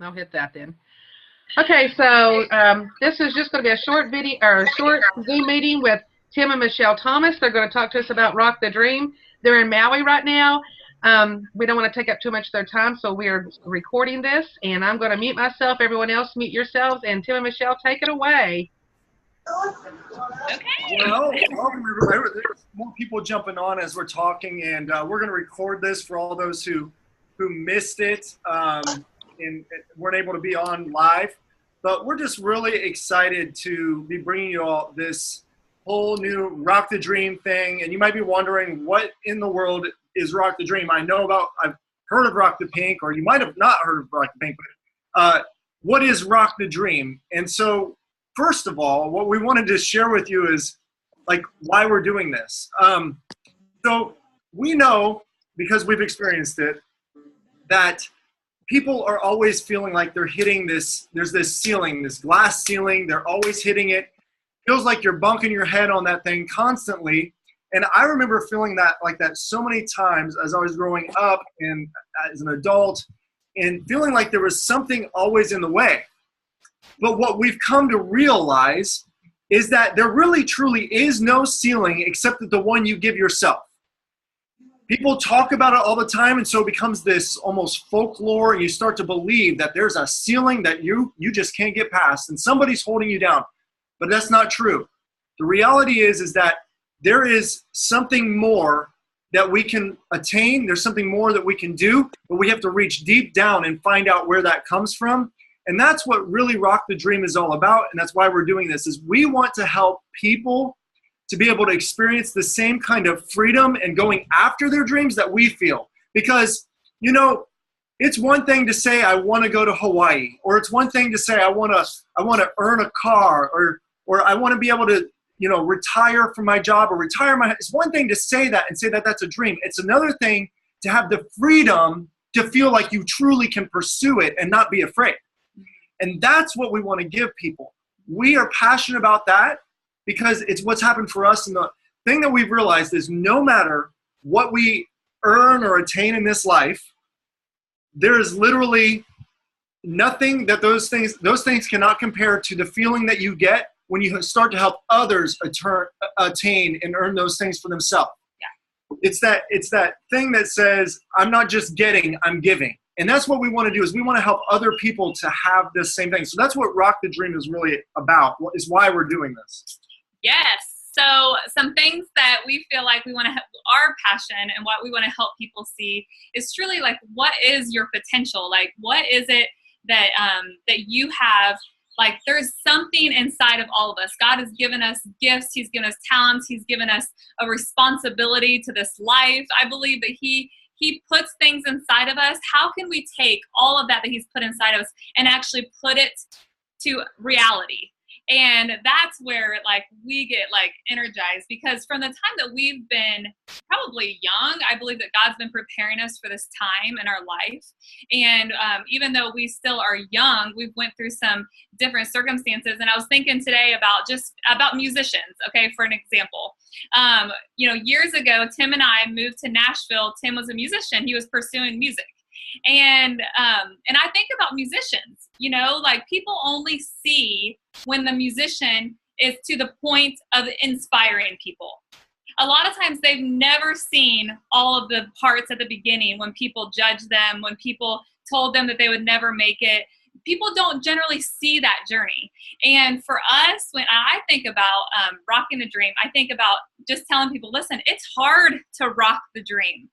I'll hit that then. Okay, so this is just going to be a short video or a short Zoom meeting with Tim and Michelle Thomas. They're going to talk to us about Rock the Dream. They're in Maui right now. We don't want to take up too much of their time, so we are recording this, and I'm going to mute myself. Everyone else, mute yourselves, and Tim and Michelle, take it away. Okay. Well, welcome everybody. There's more people jumping on as we're talking, and we're going to record this for all those who missed it and weren't able to be on live. But we're just really excited to be bringing you all this whole new Rock the Dream thing. And you might be wondering, what in the world is Rock the Dream? I've heard of Rock the Pink, or you might have not heard of Rock the Pink, but what is Rock the Dream? And so, first of all, what we wanted to share with you is like why we're doing this. So we know, because we've experienced it, that people are always feeling like they're hitting there's this ceiling, this glass ceiling. They're always hitting it. Feels like you're bunking your head on that thing constantly. And I remember feeling like that so many times as I was growing up and as an adult, and feeling like there was something always in the way. But what we've come to realize is that there really truly is no ceiling except the one you give yourself. People talk about it all the time, and so it becomes this almost folklore, and you start to believe that there's a ceiling that you just can't get past, and somebody's holding you down. But that's not true. The reality is that there is something more that we can attain. There's something more that we can do, but we have to reach deep down and find out where that comes from. And that's what really Rock the Dream is all about, and that's why we're doing this, is we want to help people to be able to experience the same kind of freedom and going after their dreams that we feel. Because, you know, it's one thing to say, I want to go to Hawaii, or it's one thing to say, I want to earn a car, or I want to be able to, you know, retire from my job or it's one thing to say that and say that that's a dream. It's another thing to have the freedom to feel like you truly can pursue it and not be afraid. And that's what we want to give people. We are passionate about that because it's what's happened for us. And the thing that we've realized is no matter what we earn or attain in this life, there is literally nothing that those things cannot compare to the feeling that you get when you start to help others attain and earn those things for themselves. Yeah. It's that thing that says, I'm not just getting, I'm giving. And that's what we want to do, is we want to help other people to have this same thing. So that's what Rock the Dream is really about, is why we're doing this. Yes. So some things that we feel like we want to have, our passion and what we want to help people see is truly like, what is your potential? Like, what is it that that you have? Like, there's something inside of all of us. God has given us gifts. He's given us talents. He's given us a responsibility to this life. I believe that He puts things inside of us. How can we take all of that He's put inside of us and actually put it to reality? And that's where like we get like energized, because from the time that we've been probably young, I believe that God's been preparing us for this time in our life. And even though we still are young, we've went through some different circumstances. And I was thinking today about musicians, okay, for an example. You know, years ago, Tim and I moved to Nashville. Tim was a musician. He was pursuing music. And I think about musicians, you know, like people only see when the musician is to the point of inspiring people. A lot of times they've never seen all of the parts at the beginning when people judge them, when people told them that they would never make it. People don't generally see that journey. And for us, when I think about rocking the dream, I think about just telling people, listen, it's hard to rock the dream.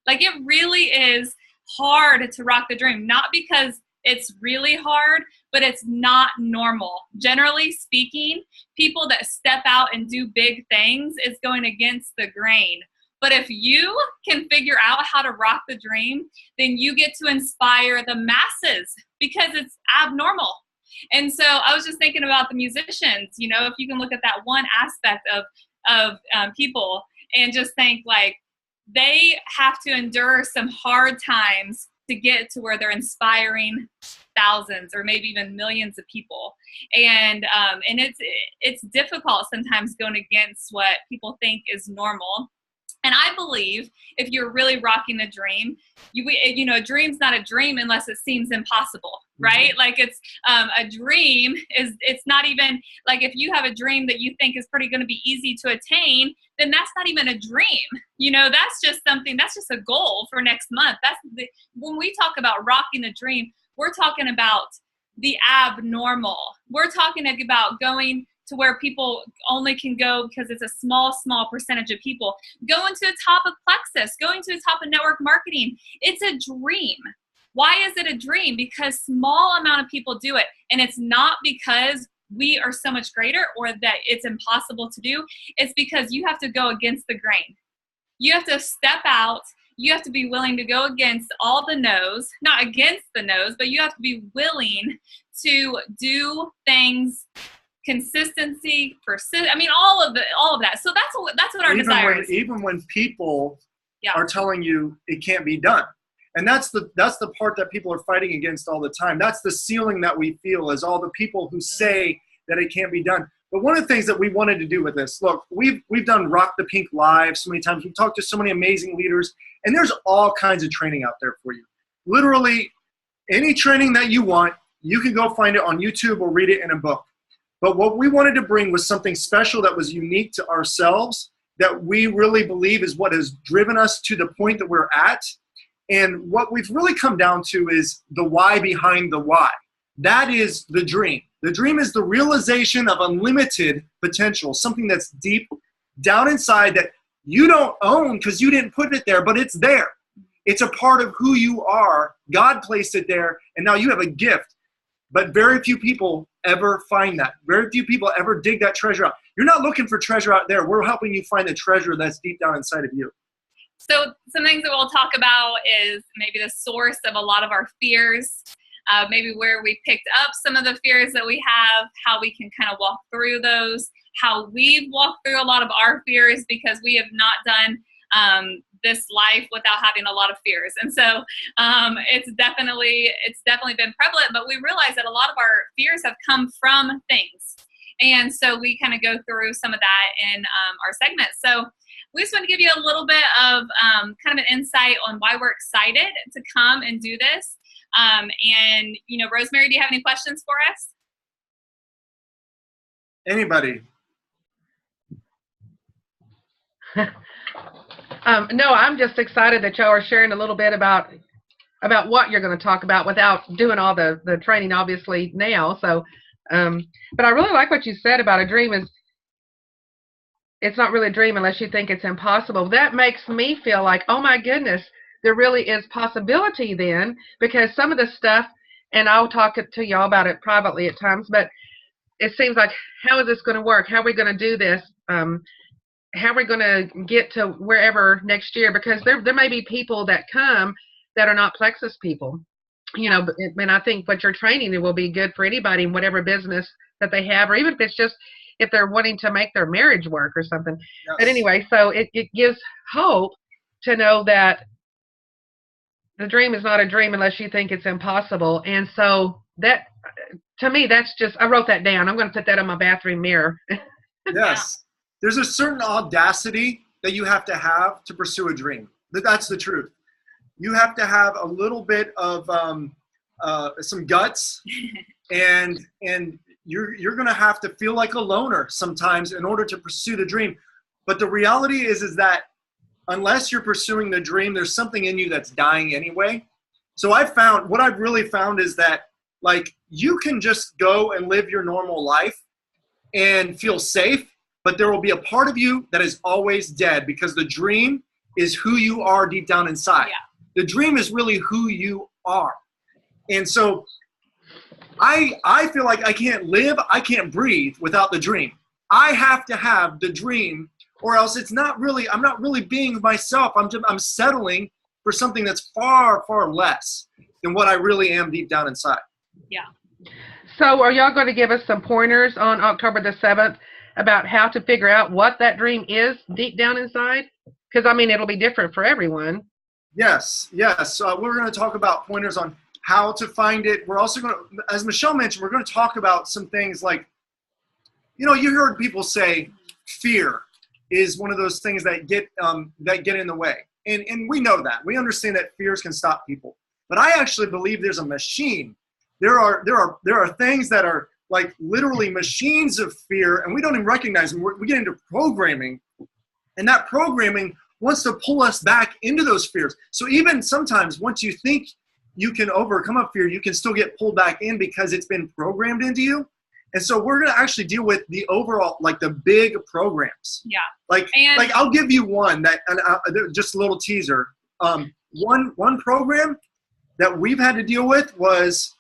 Like, it really is hard to rock the dream, not because it's really hard, but it's not normal. Generally speaking, people that step out and do big things is going against the grain. But if you can figure out how to rock the dream, then you get to inspire the masses, because it's abnormal. And so I was just thinking about the musicians, you know, if you can look at that one aspect of people and just think like, they have to endure some hard times to get to where they're inspiring thousands or maybe even millions of people. And it's difficult sometimes going against what people think is normal. And I believe if you're really rocking the dream, a dream's not a dream unless it seems impossible, right? Mm-hmm. Like it's a dream it's not even like if you have a dream that you think is pretty going to be easy to attain, then that's not even a dream. That's just something, that's just a goal for next month. When we talk about rocking the dream, we're talking about the abnormal. We're talking about going to where people only can go because it's a small percentage of people. Going to the top of Plexus, going to the top of network marketing. It's a dream. Why is it a dream? Because small amount of people do it. And it's not because we are so much greater or that it's impossible to do. It's because you have to go against the grain. You have to step out. You have to be willing to go against all the no's, not against the no's, but you have to be willing to do things. Consistency, all of that. So that's what our desire is. Even when people are telling you it can't be done, and that's the part that people are fighting against all the time. That's the ceiling that we feel, is all the people who say that it can't be done. But one of the things that we wanted to do with this, look, we've done Rock the Pink Live so many times. We've talked to so many amazing leaders, and there's all kinds of training out there for you. Literally, any training that you want, you can go find it on YouTube or read it in a book. But what we wanted to bring was something special that was unique to ourselves, that we really believe is what has driven us to the point that we're at. And what we've really come down to is the why behind the why. That is the dream. The dream is the realization of unlimited potential, something that's deep down inside that you don't own because you didn't put it there, but it's there. It's a part of who you are. God placed it there, and now you have a gift. But very few people ever find that. Very few people ever dig that treasure out. You're not looking for treasure out there. We're helping you find the treasure that's deep down inside of you. So some things that we'll talk about is maybe the source of a lot of our fears, maybe where we picked up some of the fears that we have, how we can kind of walk through those, how we've walked through a lot of our fears because we have not done this life without having a lot of fears. And so it's definitely been prevalent, but we realize that a lot of our fears have come from things. And so we kind of go through some of that in our segment. So we just want to give you a little bit of kind of an insight on why we're excited to come and do this. And, Rosemary, do you have any questions for us? Anybody? No, I'm just excited that y'all are sharing a little bit about what you're going to talk about without doing all the training, obviously, now. So, but I really like what you said about a dream is it's not really a dream unless you think it's impossible. That makes me feel like, oh my goodness, there really is possibility then, because some of the stuff, and I'll talk to y'all about it privately at times, but it seems like, how is this going to work? How are we going to do this? How are we going to get to wherever next year? Because there may be people that come that are not Plexus people, and I think what you're training will be good for anybody in whatever business that they have, or even if they're wanting to make their marriage work or something. Yes. But anyway, so it gives hope to know that the dream is not a dream unless you think it's impossible. And so that, to me, that's just, I wrote that down. I'm going to put that on my bathroom mirror. Yes. There's a certain audacity that you have to pursue a dream. That's the truth. You have to have a little bit of some guts, and you're going to have to feel like a loner sometimes in order to pursue the dream. But the reality is that unless you're pursuing the dream, there's something in you that's dying anyway. So what I've really found is that, like, you can just go and live your normal life and feel safe, but there will be a part of you that is always dead, because the dream is who you are deep down inside. Yeah. The dream is really who you are. And so I feel like I can't live, I can't breathe without the dream. I have to have the dream, or else I'm not really being myself. I'm settling for something that's far, far less than what I really am deep down inside. Yeah. So are y'all going to give us some pointers on October the 7th about how to figure out what that dream is deep down inside? Because, it'll be different for everyone. Yes. We're going to talk about pointers on how to find it. We're also going to, as Michelle mentioned, we're going to talk about some things like, you heard people say fear. is one of those things that get in the way. And we know that. We understand that fears can stop people. But I actually believe there's a machine. There are things that are like literally machines of fear, and we don't even recognize them. We get into programming, and that programming wants to pull us back into those fears. So even sometimes once you think you can overcome a fear, you can still get pulled back in because it's been programmed into you. And so we're going to actually deal with the overall, like the big programs. Yeah. Like I'll give you one that, just a little teaser. One program that we've had to deal with was,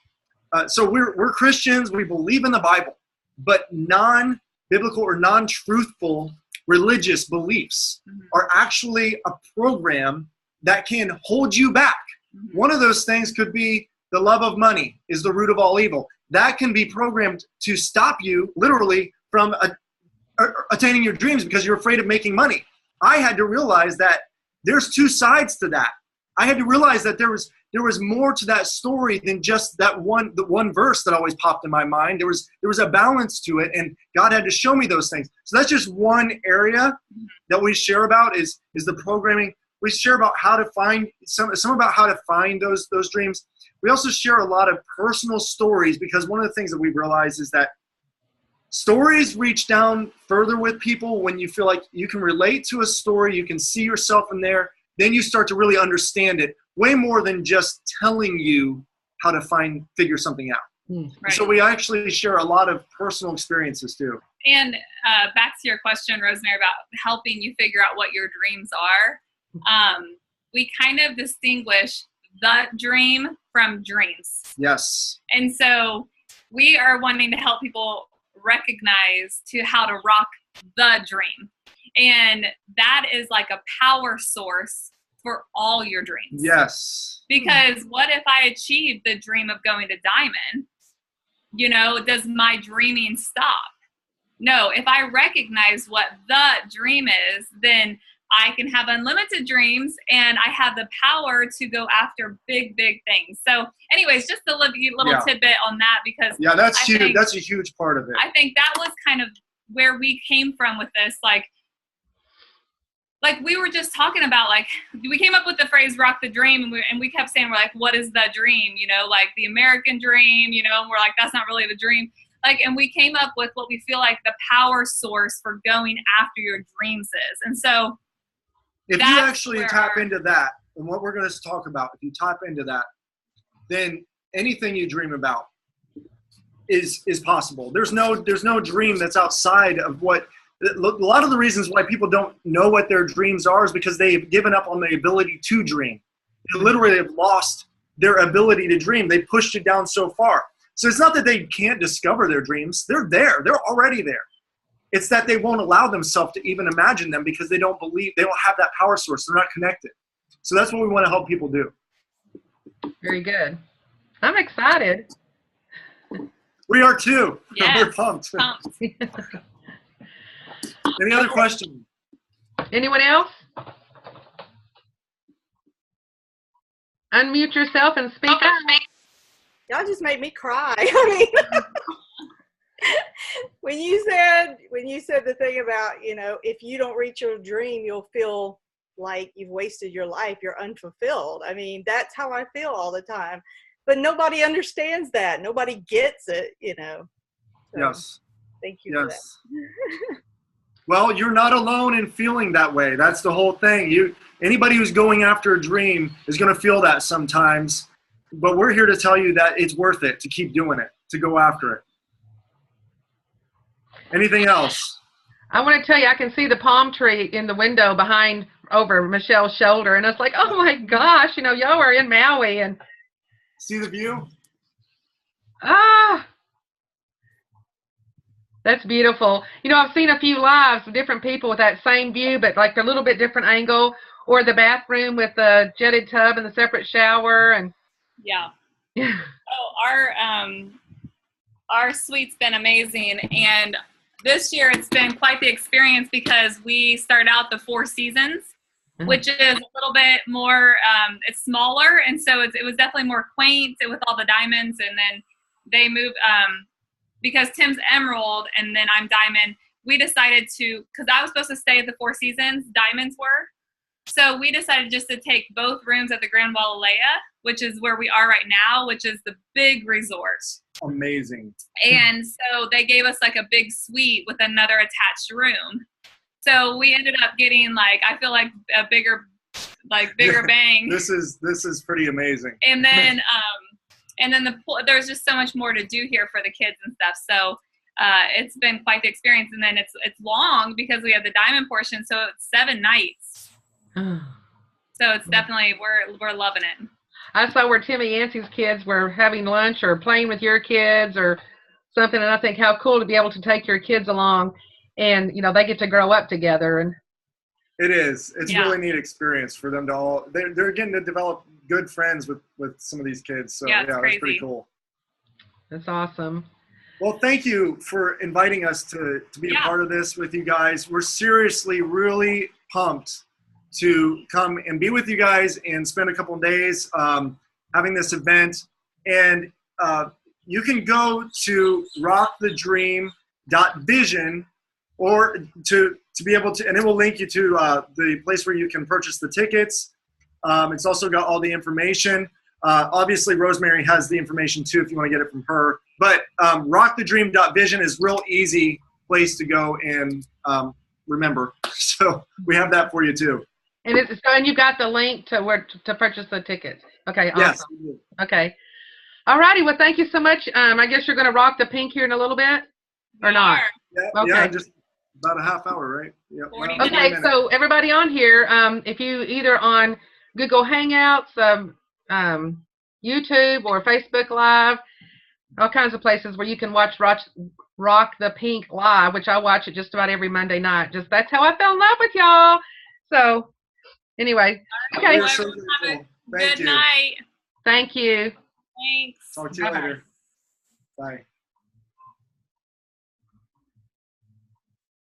so we're Christians, we believe in the Bible, but non-biblical or non-truthful religious beliefs are actually a program that can hold you back. One of those things could be the love of money is the root of all evil. That can be programmed to stop you literally from attaining your dreams because you're afraid of making money. I had to realize that there's two sides to that. I had to realize that there was more to that story than just the one verse that always popped in my mind. There was a balance to it, and God had to show me those things. So that's just one area that we share about is the programming. We share about how to find some about how to find those dreams. We also share a lot of personal stories because one of the things that we've realized is that stories reach down further with people when you feel like you can relate to a story, you can see yourself in there, then you start to really understand it way more than just telling you how to figure something out. Right. So we actually share a lot of personal experiences too. And back to your question, Rosemary, about helping you figure out what your dreams are. We kind of distinguish the dream from dreams. Yes. And so we are wanting to help people recognize how to rock the dream. And that is like a power source for all your dreams. Yes. Because what if I achieve the dream of going to Diamond? Does my dreaming stop? No, if I recognize what the dream is, then I can have unlimited dreams and I have the power to go after big, big things. So anyways, just a little tidbit on that because that's huge. That's a huge part of it. I think that was kind of where we came from with this. Like we were just talking about, like we came up with the phrase rock the dream and we kept saying, we're like, what is the dream? Like the American dream, and we're like, that's not really the dream. And we came up with what we feel like the power source for going after your dreams is. And so if you actually tap into that, and what we're going to talk about, if you tap into that, then anything you dream about is possible. There's no dream that's outside of what. A lot of the reasons why people don't know what their dreams are is because they've given up on the ability to dream. They literally have lost their ability to dream. They pushed it down so far. So it's not that they can't discover their dreams. They're there. They're already there. It's that they won't allow themselves to even imagine them because they don't have that power source. They're not connected. So that's what we want to help people do. Very good. I'm excited. We are too. Yes. We're pumped. Any other questions? Anyone else? Unmute yourself and speak up. Y'all just made me cry. I mean, when you said the thing about, if you don't reach your dream, you'll feel like you've wasted your life. You're unfulfilled. I mean, that's how I feel all the time. But nobody understands that. Nobody gets it, So, yes. Thank you for that. Well, you're not alone in feeling that way. That's the whole thing. Anybody who's going after a dream is going to feel that sometimes. But we're here to tell you that it's worth it to keep doing it, to go after it. Anything else? I want to tell you, I can see the palm tree in the window over Michelle's shoulder. And it's like, oh my gosh, y'all are in Maui. And see the view? That's beautiful. I've seen a few lives of different people with that same view, but like a little bit different angle, or the bathroom with the jetted tub and the separate shower. And yeah. Our suite's been amazing. And this year it's been quite the experience because we started out the Four Seasons, which is a little bit more, it's smaller. And so it was definitely more quaint with all the diamonds. And then they moved, because Tim's Emerald and then I'm Diamond, we decided to, because I was supposed to stay at the Four Seasons, Diamonds were. So we decided just to take both rooms at the Grand Wailea, which is where we are right now, which is the big resort. Amazing. And so they gave us like a big suite with another attached room. So we ended up getting like, I feel like a bigger bang. This is pretty amazing. And then the pool, there's just so much more to do here for the kids and stuff. So it's been quite the experience. And then it's long because we have the diamond portion, so it's 7 nights. So it's definitely, we're loving it. I saw where Timmy Yancey's kids were having lunch or playing with your kids or something, and I think how cool to be able to take your kids along, and they get to grow up together. And it is. It's really neat experience for them to all. They're getting to develop good friends with some of these kids. So yeah, that's pretty cool. That's awesome. Well, thank you for inviting us to be a part of this with you guys. We're seriously really pumped to come and be with you guys and spend a couple of days having this event. And you can go to rockthedream.vision or to be able to, and it will link you to the place where you can purchase the tickets. It's also got all the information. Obviously, Rosemary has the information too if you want to get it from her. But rockthedream.vision is a real easy place to go and remember. So we have that for you too. And you got the link to where to purchase the tickets. Okay, awesome. Yes. Okay. All righty. Well, thank you so much. I guess you're going to rock the pink here in a little bit, or not? Yeah, just about a half hour, right? Yeah. Okay, so everybody on here, if you either on Google Hangouts, YouTube, or Facebook Live, all kinds of places where you can watch Rock the Pink live, which I watch it just about every Monday night. Just that's how I fell in love with y'all. So anyway, okay. Good night. Thank you. Thanks. Talk to you later. Bye.